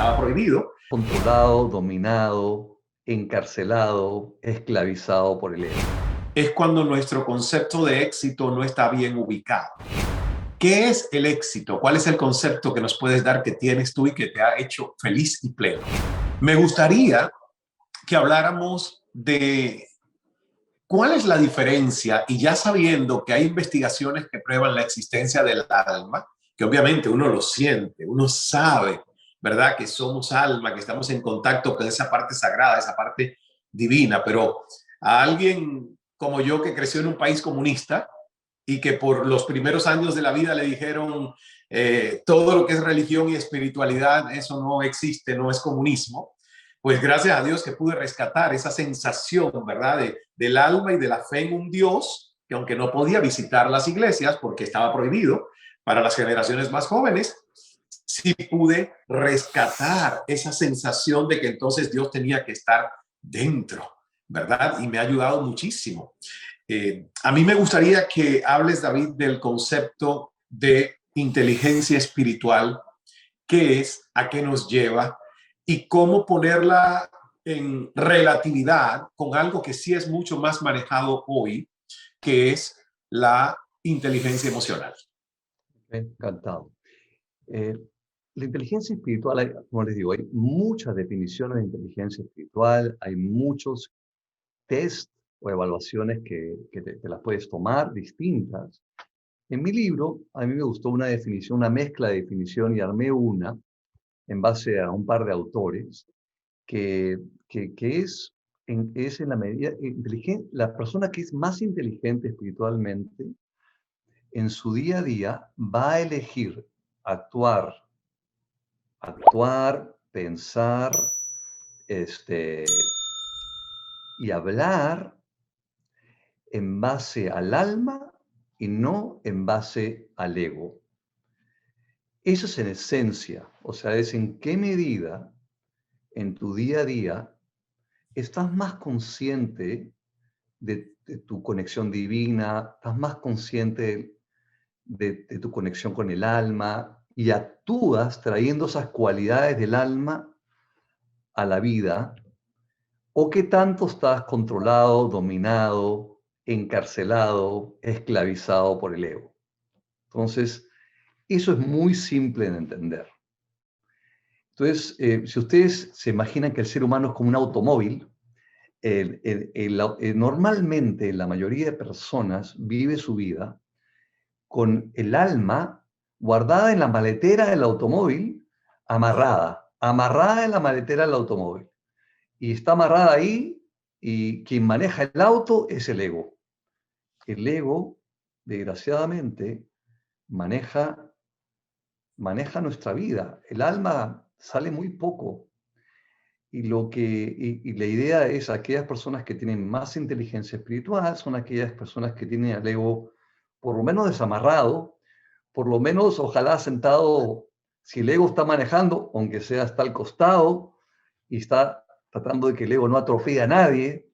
estaba prohibido. Controlado, dominado, encarcelado, esclavizado por el ego. Es cuando nuestro concepto de éxito no está bien ubicado. ¿Qué es el éxito? ¿Cuál es el concepto que nos puedes dar que tienes tú y que te ha hecho feliz y pleno? Me gustaría que habláramos de cuál es la diferencia, y ya sabiendo que hay investigaciones que prueban la existencia del alma, que obviamente uno lo siente, uno sabe, ¿verdad? Que somos alma, que estamos en contacto con esa parte sagrada, esa parte divina, pero a alguien como yo que creció en un país comunista y que por los primeros años de la vida le dijeron todo lo que es religión y espiritualidad, eso no existe, no es comunismo, pues gracias a Dios que pude rescatar esa sensación, ¿verdad? Del alma y de la fe en un Dios que aunque no podía visitar las iglesias porque estaba prohibido para las generaciones más jóvenes, sí pude rescatar esa sensación de que entonces Dios tenía que estar dentro, ¿verdad? Y me ha ayudado muchísimo. A mí me gustaría que hables, David, del concepto de inteligencia espiritual, qué es, a qué nos lleva y cómo ponerla en relatividad con algo que sí es mucho más manejado hoy, que es la inteligencia emocional. Encantado. Eh, la inteligencia espiritual, como les digo, hay muchas definiciones de inteligencia espiritual, hay muchos test o evaluaciones que te las puedes tomar distintas. En mi libro, a mí me gustó una definición, una mezcla de definición y armé una en base a un par de autores que, que es en la medida, la persona que es más inteligente espiritualmente, en su día a día va a elegir actuar, pensar, y hablar en base al alma y no en base al ego. Eso es en esencia, o sea, es en qué medida en tu día a día estás más consciente de tu conexión divina, estás más consciente de tu conexión con el alma y actúas trayendo esas cualidades del alma a la vida, o qué tanto estás controlado, dominado, encarcelado, esclavizado por el ego. Entonces, eso es muy simple de entender. Entonces, si ustedes se imaginan que el ser humano es como un automóvil, normalmente la mayoría de personas vive su vida con el alma guardada en la maletera del automóvil, amarrada en la maletera del automóvil. Y está amarrada ahí y quien maneja el auto es el ego. El ego, desgraciadamente, maneja nuestra vida. El alma sale muy poco. Y la idea es aquellas personas que tienen más inteligencia espiritual, son aquellas personas que tienen el ego por lo menos desamarrado, por lo menos ojalá sentado, si el ego está manejando, aunque sea está al costado y está tratando de que el ego no atropelle a nadie.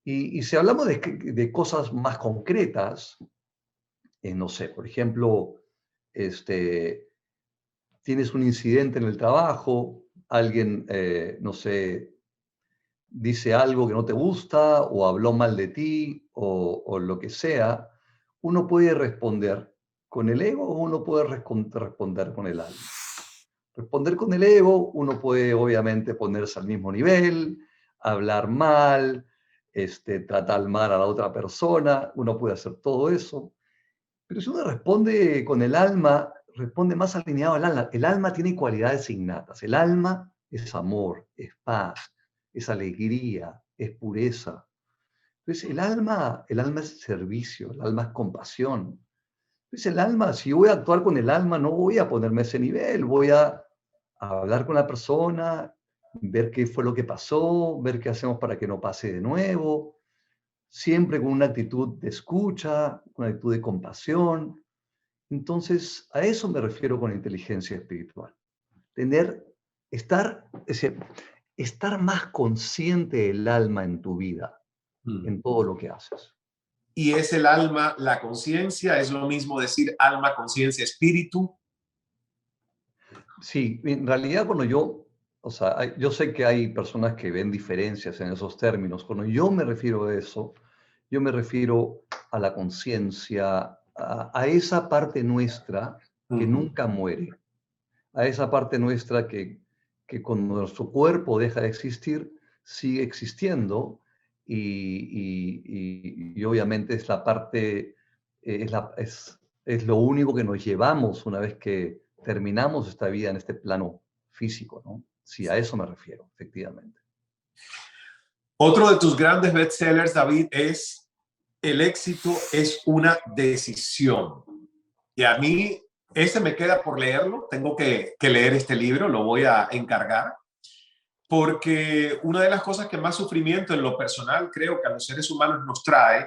Y si hablamos de cosas más concretas, no sé, por ejemplo, tienes un incidente en el trabajo, alguien, no sé, dice algo que no te gusta o habló mal de ti o lo que sea, uno puede responder con el ego o uno puede responder con el alma. Responder con el ego, uno puede obviamente ponerse al mismo nivel, hablar mal, tratar mal a la otra persona, uno puede hacer todo eso. Pero si uno responde con el alma, responde más alineado al alma. El alma tiene cualidades innatas. El alma es amor, es paz, es alegría, es pureza. Entonces el alma es servicio, el alma es compasión. Entonces el alma, si yo voy a actuar con el alma, no voy a ponerme a ese nivel, voy a hablar con la persona, ver qué fue lo que pasó, ver qué hacemos para que no pase de nuevo, siempre con una actitud de escucha, una actitud de compasión. Entonces, a eso me refiero con inteligencia espiritual. Estar, es decir, estar más consciente del alma en tu vida, en todo lo que haces. Y es el alma, la conciencia, es lo mismo decir alma, conciencia, espíritu. Sí, en realidad cuando yo, o sea, yo sé que hay personas que ven diferencias en esos términos. Cuando yo me refiero a eso, yo me refiero a la conciencia, a esa parte nuestra que Ujú. nunca muere, a esa parte nuestra que cuando nuestro cuerpo deja de existir, sigue existiendo y obviamente es la parte, es lo único que nos llevamos una vez que terminamos esta vida en este plano físico, ¿no? Sí, a eso me refiero, efectivamente. Otro de tus grandes bestsellers, David, es El éxito es una decisión. Y a mí, ese me queda por leerlo. Tengo que leer este libro, lo voy a encargar, porque una de las cosas que más sufrimiento en lo personal creo que a los seres humanos nos trae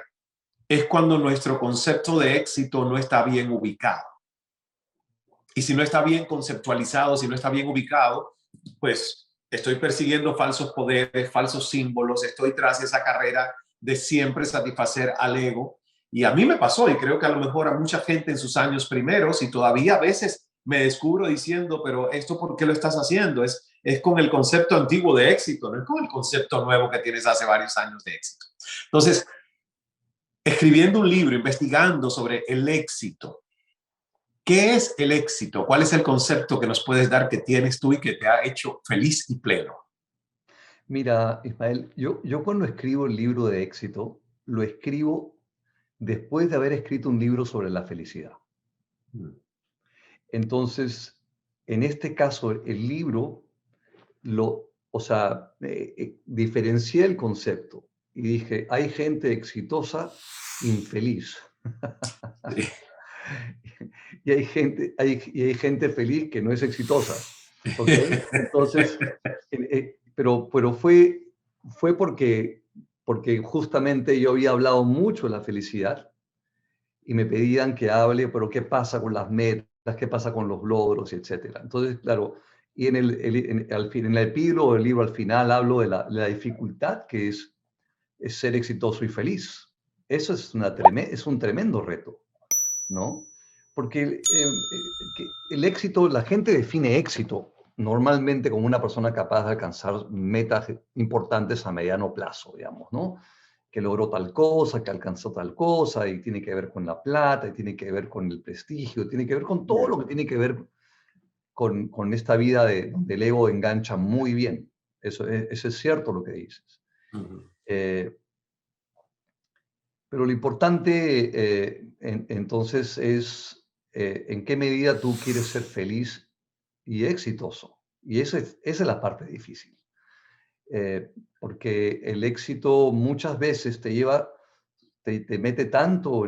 es cuando nuestro concepto de éxito no está bien ubicado. Y si no está bien conceptualizado, si no está bien ubicado, pues estoy persiguiendo falsos poderes, falsos símbolos, estoy tras esa carrera de siempre satisfacer al ego. Y a mí me pasó, y creo que a lo mejor a mucha gente en sus años primeros, y todavía a veces me descubro diciendo, pero ¿esto por qué lo estás haciendo? Es con el concepto antiguo de éxito, no es con el concepto nuevo que tienes hace varios años de éxito. Entonces, escribiendo un libro, investigando sobre el éxito, ¿qué es el éxito? ¿Cuál es el concepto que nos puedes dar que tienes tú y que te ha hecho feliz y pleno? Mira, Ismael, yo cuando escribo el libro de éxito, lo escribo después de haber escrito un libro sobre la felicidad. Entonces, en este caso, el libro, o sea, diferencié el concepto y dije, hay gente exitosa, infeliz, Sí. y hay gente feliz que no es exitosa, ¿ok? Entonces, pero fue porque justamente yo había hablado mucho de la felicidad y me pedían que hable, pero ¿qué pasa con las metas? ¿Qué pasa con los logros? Etcétera. Entonces, claro, y en el epílogo del libro al final hablo de la dificultad que es ser exitoso y feliz. Eso es un tremendo reto, ¿no? Porque el éxito, la gente define éxito normalmente como una persona capaz de alcanzar metas importantes a mediano plazo, digamos, ¿no? Que logró tal cosa, que alcanzó tal cosa, y tiene que ver con la plata, y tiene que ver con el prestigio, tiene que ver con todo lo que tiene que ver con esta vida donde el ego engancha muy bien. Eso es cierto lo que dices. Eh, pero lo importante entonces es en qué medida tú quieres ser feliz y exitoso. Y esa es la parte difícil. Porque el éxito muchas veces te mete tanto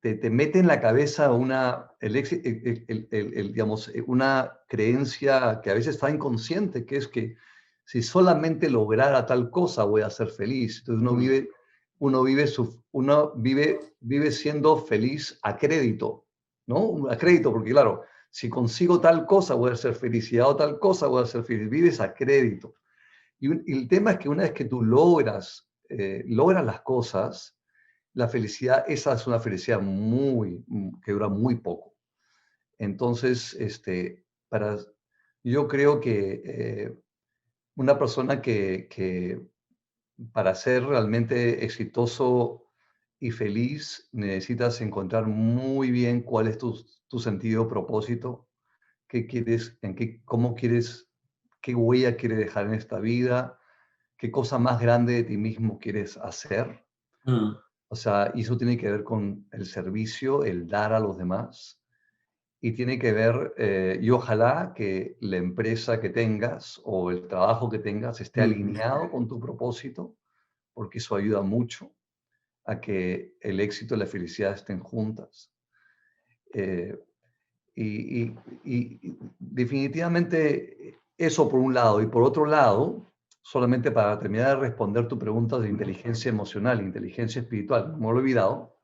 te mete en la cabeza digamos, una creencia que a veces está inconsciente, que es que si solamente lograra tal cosa voy a ser feliz. Entonces uno vive siendo feliz a crédito, ¿no? A crédito, porque claro, si consigo tal cosa voy a ser feliz, y hago tal cosa voy a ser feliz. Vives a crédito. Y el tema es que una vez que tú logras las cosas, la felicidad, esa es una felicidad que dura muy poco. Entonces, yo creo que una persona que para ser realmente exitoso y feliz necesitas encontrar muy bien cuál es tu sentido, propósito, qué quieres, cómo quieres, qué huella quieres dejar en esta vida, qué cosa más grande de ti mismo quieres hacer. O sea, y eso tiene que ver con el servicio, el dar a los demás, y tiene que ver, y ojalá que la empresa que tengas o el trabajo que tengas esté alineado con tu propósito, porque eso ayuda mucho a que el éxito y la felicidad estén juntas. Eh, y definitivamente eso por un lado, y por otro lado, solamente para terminar de responder tu pregunta de inteligencia emocional, inteligencia espiritual, no me lo he olvidado.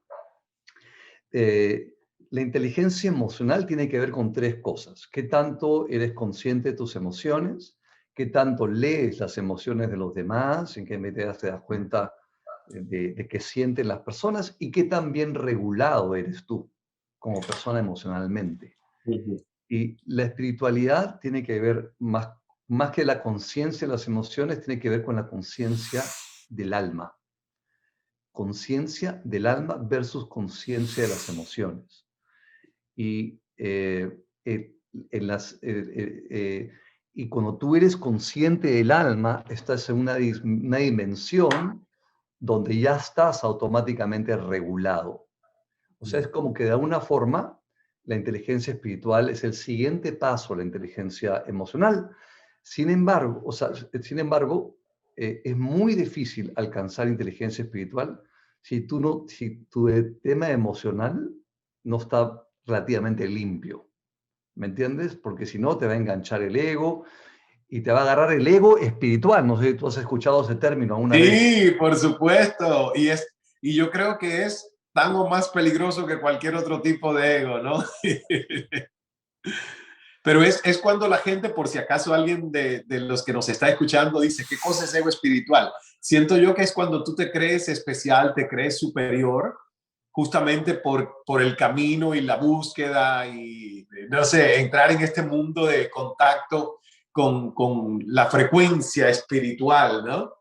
La inteligencia emocional tiene que ver con tres cosas. ¿Qué tanto eres consciente de tus emociones? ¿Qué tanto lees las emociones de los demás? ¿En qué medida te das cuenta de qué sienten las personas? ¿Y qué tan bien regulado eres tú como persona emocionalmente? Ujú. Y la espiritualidad tiene que ver más que la conciencia de las emociones, tiene que ver con la conciencia del alma. Conciencia del alma versus conciencia de las emociones. Y, en las, y cuando tú eres consciente del alma, estás en una dimensión donde ya estás automáticamente regulado. O sea, es como que de alguna forma la inteligencia espiritual es el siguiente paso a la inteligencia emocional. Sin embargo, es muy difícil alcanzar inteligencia espiritual si tu tema emocional no está relativamente limpio. ¿Me entiendes? Porque si no, te va a enganchar el ego y te va a agarrar el ego espiritual. No sé si tú has escuchado ese término alguna vez. Sí, por supuesto. Y yo creo que es tan o más peligroso que cualquier otro tipo de ego, ¿no? Pero es cuando la gente, por si acaso alguien de los que nos está escuchando dice, ¿qué cosa es ego espiritual? Siento yo que es cuando tú te crees especial, te crees superior, justamente por el camino y la búsqueda y, no sé, entrar en este mundo de contacto con la frecuencia espiritual, ¿no?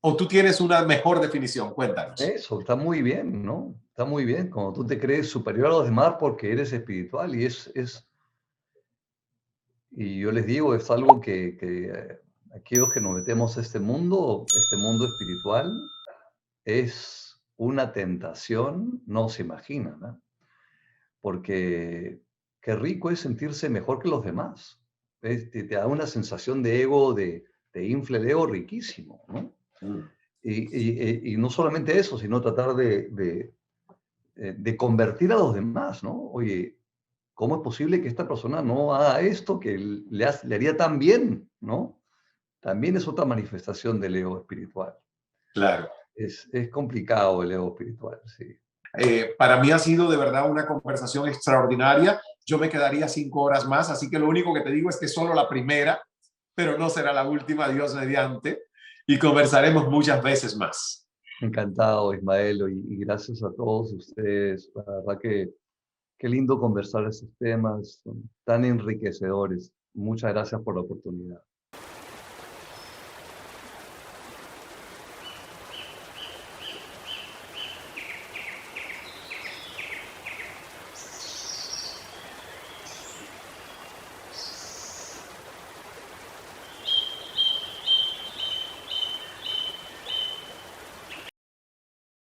¿O tú tienes una mejor definición? Cuéntanos. Eso, está muy bien, ¿no? Está muy bien. Cuando tú te crees superior a los demás porque eres espiritual y yo les digo, es algo que aquellos que nos metemos a este mundo espiritual, es una tentación, no se imaginan, ¿no? Porque qué rico es sentirse mejor que los demás. Te da una sensación de ego, de infle el ego riquísimo, ¿no? Mm. Y no solamente eso, sino tratar de convertir a los demás, ¿no? Oye, ¿cómo es posible que esta persona no haga esto que le haría tan bien, ¿no? También es otra manifestación del ego espiritual. Claro. Es complicado el ego espiritual, sí. Para mí ha sido de verdad una conversación extraordinaria. Yo me quedaría 5 horas más, así que lo único que te digo es que solo la primera, pero no será la última, Dios mediante, y conversaremos muchas veces más. Encantado, Ismael, y gracias a todos ustedes. La verdad que qué lindo conversar estos temas, son tan enriquecedores. Muchas gracias por la oportunidad.